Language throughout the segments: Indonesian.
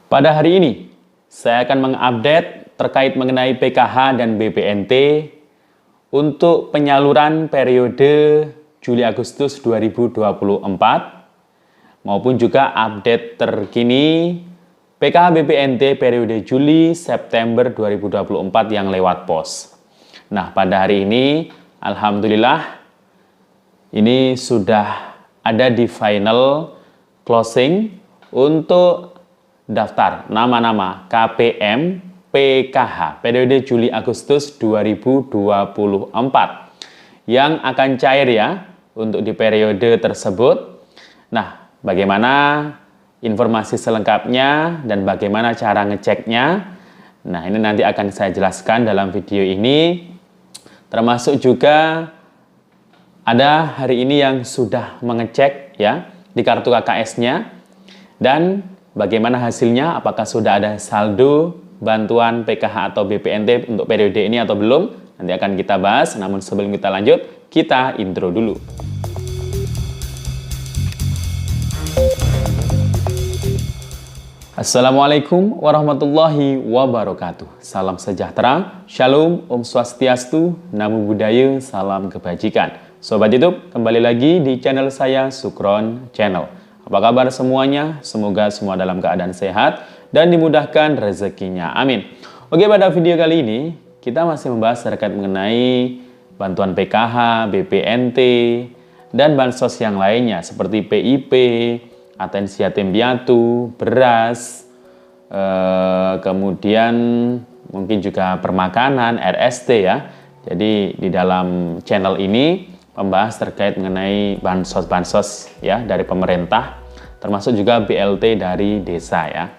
Pada hari ini, saya akan mengupdate terkait mengenai PKH dan BPNT untuk penyaluran periode Juli-Agustus 2024 maupun juga update terkini PKH BPNT periode Juli-September 2024 yang lewat pos. Nah, pada hari ini, alhamdulillah, ini sudah ada di final closing untuk daftar nama-nama KPM PKH periode Juli-Agustus 2024 yang akan cair ya untuk di periode tersebut. Nah, bagaimana informasi selengkapnya dan bagaimana cara ngeceknya? Nah, ini nanti akan saya jelaskan dalam video ini. Termasuk juga ada hari ini yang sudah mengecek ya di kartu KKS-nya dan bagaimana hasilnya, apakah sudah ada saldo bantuan PKH atau BPNT untuk periode ini atau belum, nanti akan kita bahas. Namun sebelum kita lanjut, kita intro dulu. Assalamualaikum warahmatullahi wabarakatuh. Salam sejahtera, shalom, om swastiastu, namo buddhaya, salam kebajikan. Sobat YouTube, kembali lagi di channel saya, Sukron Channel. Apa kabar semuanya? Semoga semua dalam keadaan sehat dan dimudahkan rezekinya. Amin. Oke, pada video kali ini kita masih membahas terkait mengenai bantuan PKH, BPNT, dan bansos yang lainnya seperti PIP, atensi yatim piatu, beras, kemudian mungkin juga permakanan, RST ya. Jadi di dalam channel ini membahas terkait mengenai bansos-bansos ya dari pemerintah, termasuk juga BLT dari desa ya.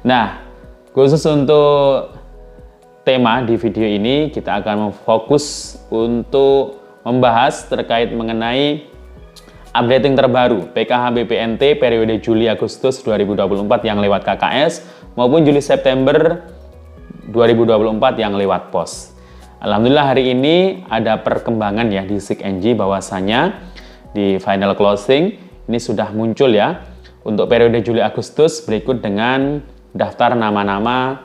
Nah, khusus untuk tema di video ini kita akan memfokus untuk membahas terkait mengenai updating terbaru PKH BPNT periode Juli-Agustus 2024 yang lewat KKS maupun Juli-September 2024 yang lewat pos. Alhamdulillah hari ini ada perkembangan ya di SIG-NG bahwasanya di final closing ini sudah muncul ya untuk periode Juli-Agustus berikut dengan daftar nama-nama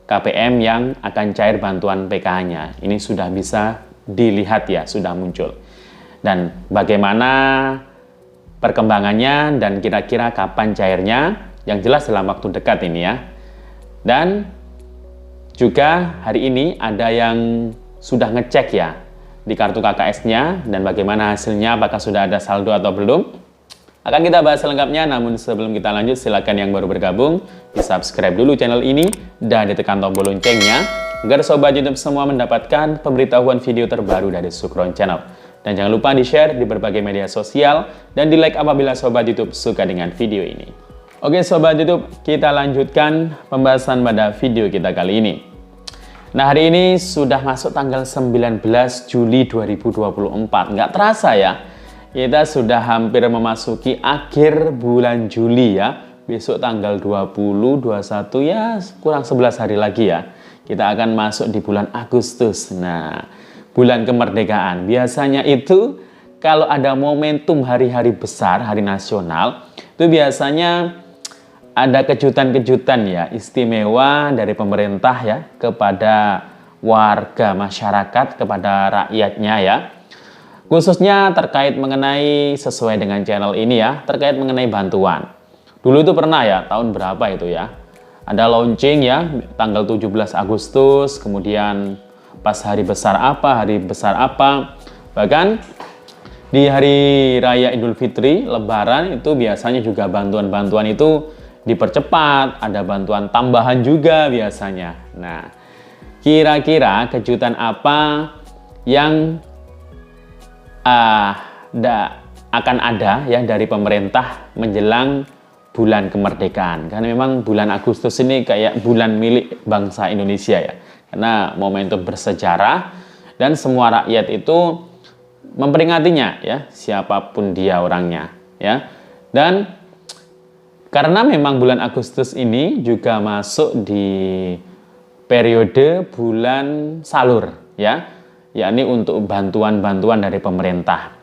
KPM yang akan cair bantuan PKH-nya. Ini sudah bisa dilihat ya, sudah muncul. Dan bagaimana perkembangannya dan kira-kira kapan cairnya, yang jelas dalam waktu dekat ini ya. Dan juga hari ini ada yang sudah ngecek ya di kartu KKS-nya dan bagaimana hasilnya, apakah sudah ada saldo atau belum. Akan kita bahas selengkapnya, namun sebelum kita lanjut silakan yang baru bergabung di subscribe dulu channel ini dan ditekan tombol loncengnya agar sobat YouTube semua mendapatkan pemberitahuan video terbaru dari Sukron Channel. Dan jangan lupa di-share di berbagai media sosial dan di-like apabila sobat YouTube suka dengan video ini. Oke sobat YouTube, kita lanjutkan pembahasan pada video kita kali ini. Nah, hari ini sudah masuk tanggal 19 Juli 2024. Nggak terasa ya, kita sudah hampir memasuki akhir bulan Juli ya. Besok tanggal 20, 21 ya kurang 11 hari lagi ya. Kita akan masuk di bulan Agustus. Nah, bulan kemerdekaan. Biasanya itu kalau ada momentum hari-hari besar, hari nasional, itu biasanya ada kejutan-kejutan ya, istimewa dari pemerintah ya kepada warga masyarakat, kepada rakyatnya ya. Khususnya terkait mengenai sesuai dengan channel ini ya, terkait mengenai bantuan. Dulu itu pernah ya, tahun berapa itu ya, ada launching ya, tanggal 17 Agustus, kemudian pas hari besar apa, bahkan di hari raya Idul Fitri, Lebaran itu biasanya juga bantuan-bantuan itu dipercepat, ada bantuan tambahan juga biasanya. Nah, kira-kira kejutan apa yang akan ada ya dari pemerintah menjelang bulan kemerdekaan? Karena memang bulan Agustus ini kayak bulan milik bangsa Indonesia ya. Karena momentum bersejarah dan semua rakyat itu memperingatinya ya, siapapun dia orangnya ya. Dan karena memang bulan Agustus ini juga masuk di periode bulan salur ya, yakni untuk bantuan-bantuan dari pemerintah.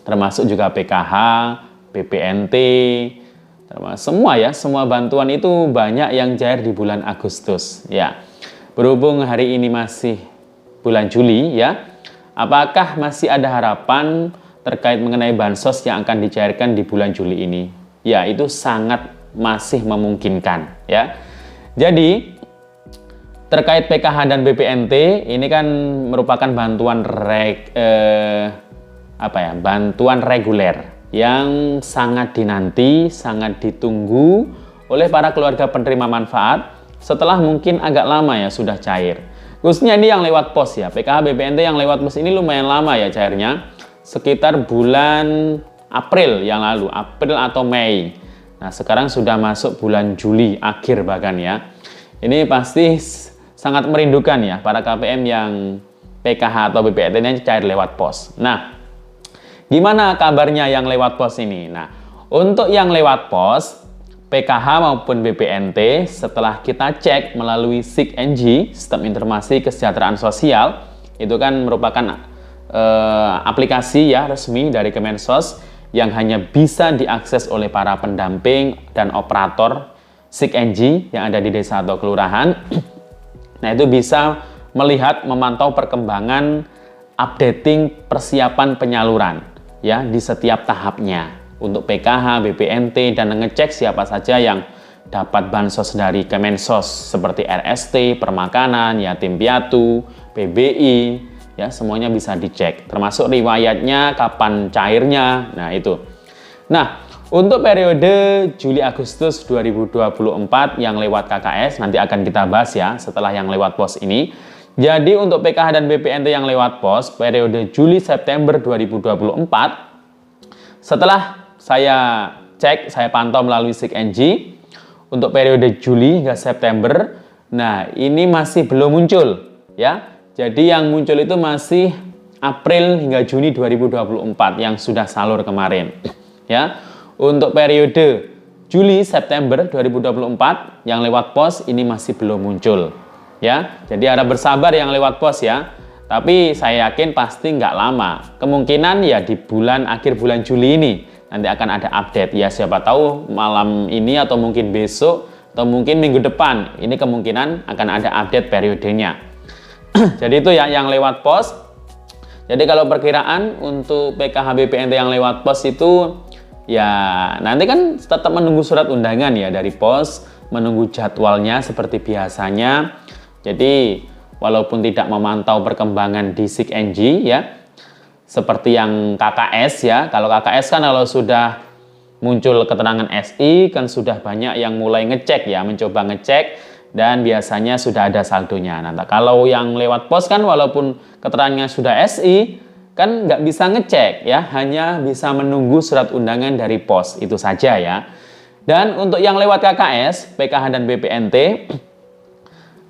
Termasuk juga PKH, BPNT, Semua ya, semua bantuan itu banyak yang cair di bulan Agustus ya. Berhubung hari ini masih bulan Juli ya, apakah masih ada harapan terkait mengenai bansos yang akan dicairkan di bulan Juli ini? Ya, itu sangat masih memungkinkan ya. Jadi terkait PKH dan BPNT ini kan merupakan bantuan bantuan reguler yang sangat dinanti, sangat ditunggu oleh para keluarga penerima manfaat setelah mungkin agak lama ya sudah cair. Khususnya ini yang lewat pos ya, PKH BPNT yang lewat pos ini lumayan lama ya cairnya, sekitar bulan April yang lalu, April atau Mei. Nah sekarang sudah masuk bulan Juli akhir bahkan ya. Ini pasti sangat merindukan ya para KPM yang PKH atau BPNT yang cair lewat pos. Nah, gimana kabarnya yang lewat pos ini? Nah, untuk yang lewat pos, PKH maupun BPNT setelah kita cek melalui SIG-NG, Sistem Informasi Kesejahteraan Sosial, itu kan merupakan aplikasi ya resmi dari Kemensos yang hanya bisa diakses oleh para pendamping dan operator SIG-NG yang ada di desa atau kelurahan. Nah, itu bisa melihat, memantau perkembangan updating persiapan penyaluran ya di setiap tahapnya untuk PKH, BPNT, dan ngecek siapa saja yang dapat bansos dari Kemensos seperti RST, permakanan, yatim piatu, PBI, ya semuanya bisa dicek, termasuk riwayatnya, kapan cairnya. Nah, itu. Nah, untuk periode Juli-Agustus 2024 yang lewat KKS nanti akan kita bahas ya setelah yang lewat pos ini. Jadi untuk PKH dan BPNT yang lewat pos periode Juli-September 2024, setelah saya cek, saya pantau melalui SIG-NG untuk periode Juli hingga September, nah ini masih belum muncul ya. Jadi yang muncul itu masih April hingga Juni 2024 yang sudah salur kemarin ya. Untuk periode Juli-September 2024 yang lewat pos ini masih belum muncul ya. Jadi harap bersabar yang lewat pos ya. Tapi saya yakin pasti nggak lama. Kemungkinan ya di akhir bulan Juli ini nanti akan ada update ya. Siapa tahu malam ini atau mungkin besok atau mungkin minggu depan ini kemungkinan akan ada update periodenya. Jadi itu ya yang lewat pos. Jadi kalau perkiraan untuk PKH BPNT yang lewat pos itu ya nanti kan tetap menunggu surat undangan ya dari pos, menunggu jadwalnya seperti biasanya. Jadi walaupun tidak memantau perkembangan di SIG-NG ya, seperti yang KKS ya. Kalau KKS kan kalau sudah muncul keterangan SI kan sudah banyak yang mulai ngecek ya, mencoba ngecek dan biasanya sudah ada saldonya. Nah, kalau yang lewat pos kan walaupun keterangannya sudah SI kan nggak bisa ngecek ya, hanya bisa menunggu surat undangan dari pos, itu saja ya. Dan untuk yang lewat KKS, PKH dan BPNT,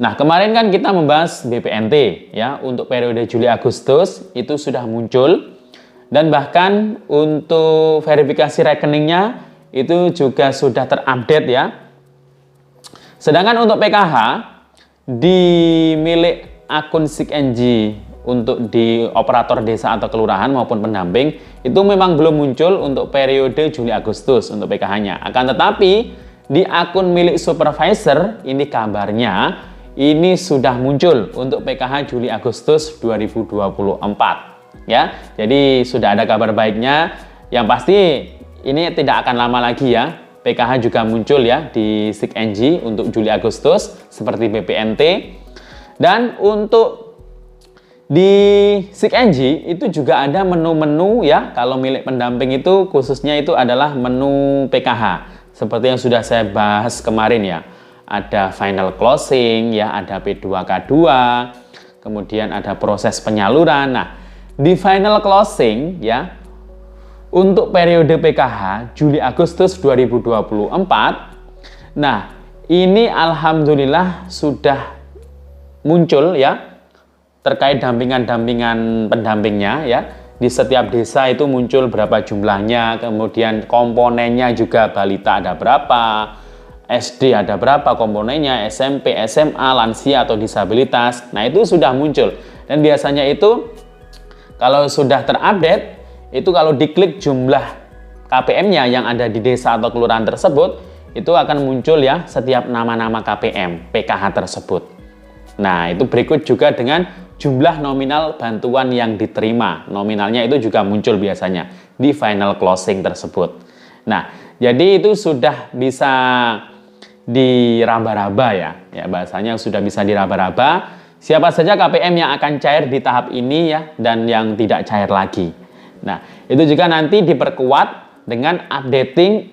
nah kemarin kan kita membahas BPNT ya, untuk periode Juli-Agustus itu sudah muncul dan bahkan untuk verifikasi rekeningnya itu juga sudah terupdate ya. Sedangkan untuk PKH di milik akun SIG-NG untuk di operator desa atau kelurahan maupun pendamping itu memang belum muncul untuk periode Juli-Agustus untuk PKH-nya. Akan tetapi di akun milik supervisor ini kabarnya ini sudah muncul untuk PKH Juli-Agustus 2024 ya. Jadi sudah ada kabar baiknya. Yang pasti ini tidak akan lama lagi ya. PKH juga muncul ya di SIG-NG untuk Juli-Agustus seperti BPNT. Dan untuk di SIG-NG itu juga ada menu-menu ya. Kalau milik pendamping itu khususnya itu adalah menu PKH seperti yang sudah saya bahas kemarin ya. Ada final closing ya, ada P2K2, kemudian ada proses penyaluran. Nah, di final closing ya untuk periode PKH Juli-Agustus 2024, nah ini alhamdulillah sudah muncul ya terkait dampingan-dampingan pendampingnya ya. Di setiap desa itu muncul berapa jumlahnya, kemudian komponennya juga balita ada berapa, SD ada berapa komponennya, SMP, SMA, lansia atau disabilitas. Nah itu sudah muncul dan biasanya itu kalau sudah terupdate itu kalau diklik jumlah KPM-nya yang ada di desa atau kelurahan tersebut, itu akan muncul ya setiap nama-nama KPM PKH tersebut. Nah, itu berikut juga dengan jumlah nominal bantuan yang diterima. Nominalnya itu juga muncul biasanya di final closing tersebut. Nah, jadi itu sudah bisa diraba-raba ya bahasanya sudah bisa diraba-raba. Siapa saja KPM yang akan cair di tahap ini ya, dan yang tidak cair lagi. Nah, itu juga nanti diperkuat dengan updating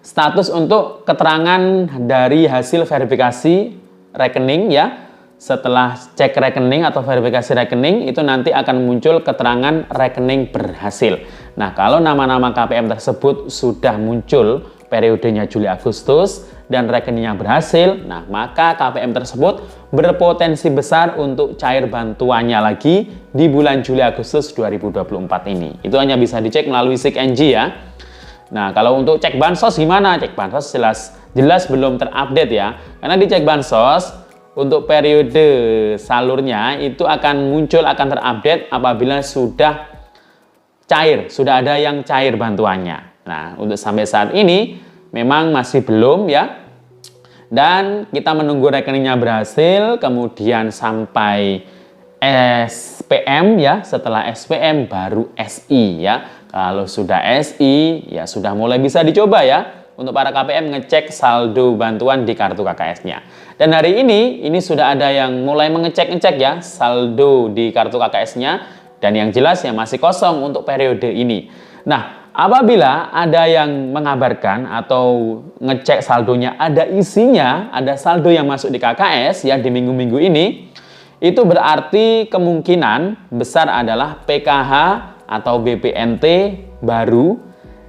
status untuk keterangan dari hasil verifikasi rekening ya. Setelah cek rekening atau verifikasi rekening, itu nanti akan muncul keterangan rekening berhasil. Nah, kalau nama-nama KPM tersebut sudah muncul periodenya Juli Agustus dan rekeningnya berhasil, nah maka KPM tersebut berpotensi besar untuk cair bantuannya lagi di bulan Juli Agustus 2024 ini. Itu hanya bisa dicek melalui SIG-NG ya. Nah, kalau untuk cek bansos gimana? Cek bansos jelas belum terupdate ya. Karena di cek bansos untuk periode salurnya itu akan muncul, akan terupdate apabila sudah cair, sudah ada yang cair bantuannya. Nah, untuk sampai saat ini memang masih belum ya. Dan kita menunggu rekeningnya berhasil, kemudian sampai SPM ya. Setelah SPM baru SI ya. Kalau sudah SI ya sudah mulai bisa dicoba ya untuk para KPM ngecek saldo bantuan di kartu KKS-nya. Dan hari ini sudah ada yang mulai mengecek ya saldo di kartu KKS-nya, dan yang jelas ya masih kosong untuk periode ini. Nah, apabila ada yang mengabarkan atau ngecek saldonya ada isinya, ada saldo yang masuk di KKS ya di minggu-minggu ini, itu berarti kemungkinan besar adalah PKH atau BPNT baru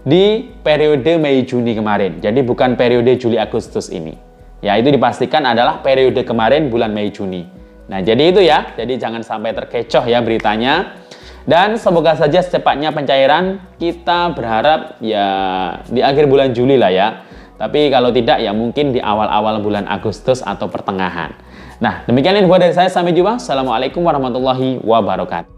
di periode Mei-Juni kemarin. Jadi bukan periode Juli-Agustus ini. Ya, itu dipastikan adalah periode kemarin bulan Mei-Juni. Nah, jadi itu ya. Jadi jangan sampai terkecoh ya beritanya. Dan semoga saja secepatnya pencairan, kita berharap ya di akhir bulan Juli lah ya. Tapi kalau tidak ya mungkin di awal-awal bulan Agustus atau pertengahan. Nah, demikian info dari saya. Sampai jumpa. Assalamualaikum warahmatullahi wabarakatuh.